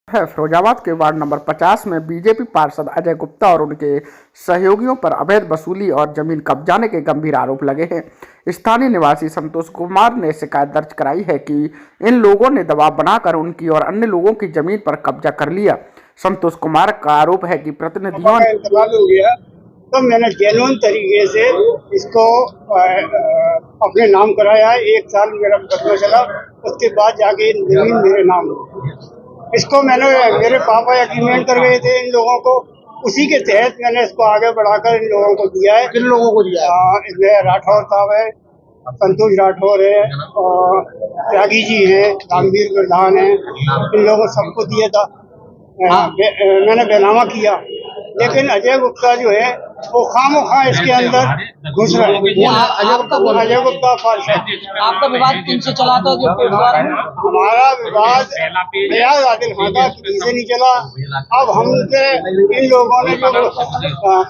है। फिरोजाबाद के ward number 50 में बीजेपी पार्षद अजय गुप्ता और उनके सहयोगियों पर अवैध वसूली और जमीन कब्जाने के गंभीर आरोप लगे हैं। स्थानीय निवासी संतोष कुमार ने शिकायत दर्ज कराई है कि इन लोगों ने दबाव बनाकर उनकी और अन्य लोगों की जमीन पर कब्जा कर लिया। संतोष कुमार का आरोप है कि प्रतिनिधियों ने इंतकाल हो गया तो मैंने जेन्युइन तरीके से इसको अपने नाम कराया है। 1 साल मेरा मुकदमा चला, उसके बाद जाके जमीन मेरे नाम हुई। इसको मैंने मेरे पापा एग्रीमेंट कर गए थे इन लोगों को, उसी के तहत मैंने इसको आगे बढ़ाकर इन लोगों को दिया है। किन लोगों को दिया है? इसमें राठौर साहब है, संतोष राठौर है और त्यागी जी हैं, रामवीर प्रधान है, इन लोगों सबको दिया था। मैंने बैनामा किया, लेकिन अजय गुप्ता जो है वो खामोखा इसके अंदर घुस रहे हैं। अजय गुप्ता पार्षद। आपका विवाद किनसे चला था? जो हमारा विवाद फैयाज आदिल खान का किसी से नहीं चला। अब हमसे इन लोगों ने जो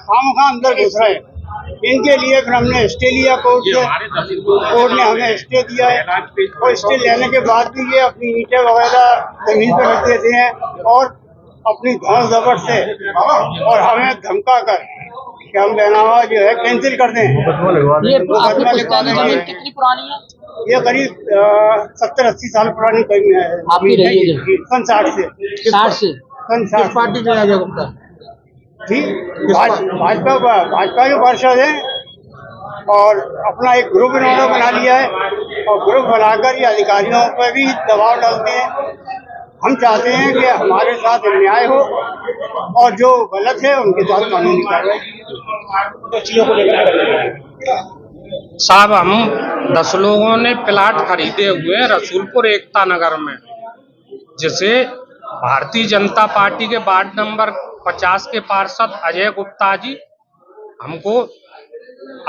खामोखा अंदर घुस रहे हैं, इनके लिए फिर हमने स्टे लिया कोर्ट से। कोर्ट ने हमें स्टे दिया है और स्टे लेने के बाद भी ये अपनी ईंटें वगैरह जमीन पर रख देते हैं और अपनी धन जबर से और हमें धमका कर कि हम बैनामा जो है कैंसिल कर दें। ये मुकदमा लिखवा देंगे। कितनी पुरानी है? ये करीब 70-80 साल पुरानी आपकी रही है? सन 60 से। 60 से? सन 60 पार्टी जो है अजय गुप्ता जी भाजपा के पार्षद हैं और अपना एक ग्रुप इन्होंने बना लिया है और ग्रुप बनाकर ये अधिकारियों पर भी दबाव डालते हैं। हम चाहते हैं कि हमारे साथ न्याय हो और जो गलत है उनके साथ कानूनी कार्रवाई। साहब, हम 10 लोगों ने प्लाट खरीदे हुए हैं रसूलपुर एकता नगर में, जिसे भारतीय जनता पार्टी के वार्ड नंबर 50 के पार्षद अजय गुप्ता जी हमको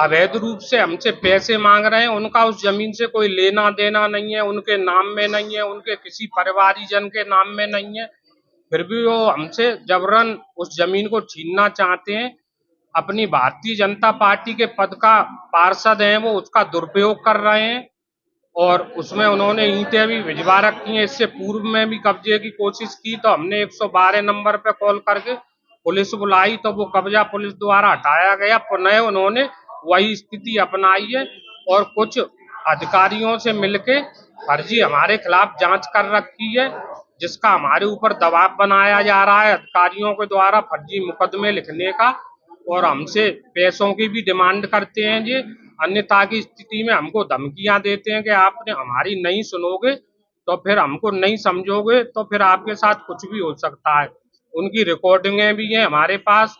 अवैध रूप से हमसे पैसे मांग रहे हैं। उनका उस जमीन से कोई लेना देना नहीं है, उनके नाम में नहीं है, उनके किसी परिवारीजन के नाम में नहीं है, फिर भी वो हमसे जबरन उस जमीन को छीनना चाहते हैं। अपनी भारतीय जनता पार्टी के पद का पार्षद हैं, वो उसका दुरुपयोग कर रहे हैं और उसमें उन्होंने ईंटें भी भिजवा रखी हैं। इससे पूर्व में भी कब्जे की कोशिश की तो हमने 112 नंबर पे कॉल करके पुलिस बुलाई तो वो कब्जा पुलिस द्वारा हटाया गया। पुनः उन्होंने वही स्थिति अपनाई है और कुछ अधिकारियों से मिलके फर्जी हमारे खिलाफ जांच कर रखी है, जिसका हमारे ऊपर दबाव बनाया जा रहा है अधिकारियों के द्वारा फर्जी मुकदमे लिखने का, और हमसे पैसों की भी डिमांड करते हैं जी। अन्यथा की स्थिति में हमको धमकियां देते हैं कि आपने हमारी नहीं सुनोगे तो फिर हमको नहीं समझोगे तो फिर आपके साथ कुछ भी हो सकता है। उनकी रिकॉर्डिंगें भी हैं हमारे पास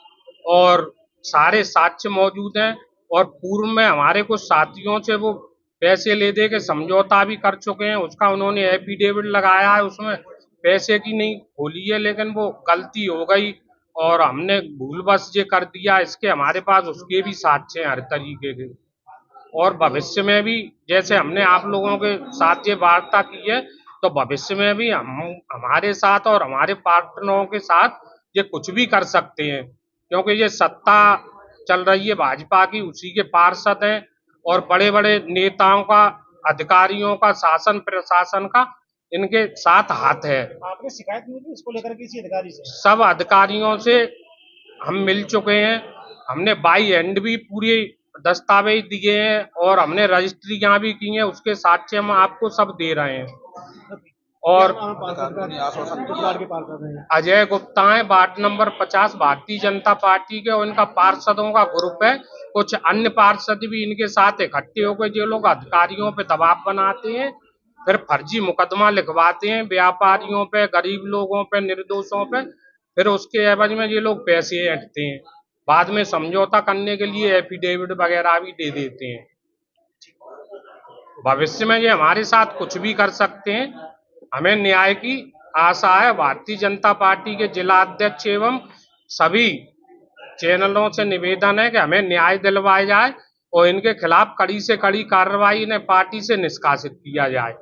और सारे साक्ष्य मौजूद हैं और पूर्व में हमारे कुछ साथियों से वो पैसे ले दे के समझौता भी कर चुके हैं। उसका उन्होंने एफिडेविट लगाया है, उसमें पैसे की नहीं खोली है, लेकिन वो गलती हो गई और हमने भूलवश ये कर दिया। इसके हमारे पास उसके भी साक्ष्य हैं हर तरीके के। और भविष्य में भी जैसे हमने आप लोगों के साथ ये वार्ता की है तो भविष्य में भी हम हमारे साथ और हमारे पार्टनरों के साथ ये कुछ भी कर सकते हैं, क्योंकि ये सत्ता चल रही है भाजपा की, उसी के पार्षद हैं और बड़े बड़े नेताओं का, अधिकारियों का, शासन प्रशासन का इनके साथ हाथ है। आपने शिकायत नहीं की इसको लेकर किसी अधिकारी से? सब अधिकारियों से हम मिल चुके हैं, हमने बाई एंड भी पूरी दस्तावेज दिए हैं और हमने रजिस्ट्रियां भी की हैं, उसके साक्ष्य हम आपको सब दे रहे हैं। और अजय गुप्ता है, ward number 50 Bharatiya Janata party के, और इनका पार्षदों का ग्रुप है। कुछ अन्य पार्षद भी इनके साथ इकट्ठे होकर जो लोग अधिकारियों पे दबाव बनाते हैं, फिर फर्जी मुकदमा लिखवाते हैं व्यापारियों पे, गरीब लोगों पे, निर्दोषों पे, फिर उसके एवज में ये लोग पैसे ऐंठते हैं। बाद में समझौता करने के लिए एफिडेविट वगैरह भी दे देते हैं। भविष्य में ये हमारे साथ कुछ भी कर सकते हैं। हमें न्याय की आशा है। भारतीय जनता पार्टी के जिला अध्यक्ष एवं सभी चैनलों से निवेदन है कि हमें न्याय दिलवाया जाए और इनके खिलाफ कड़ी से कड़ी कार्रवाई इन्हें पार्टी से निष्कासित किया जाए।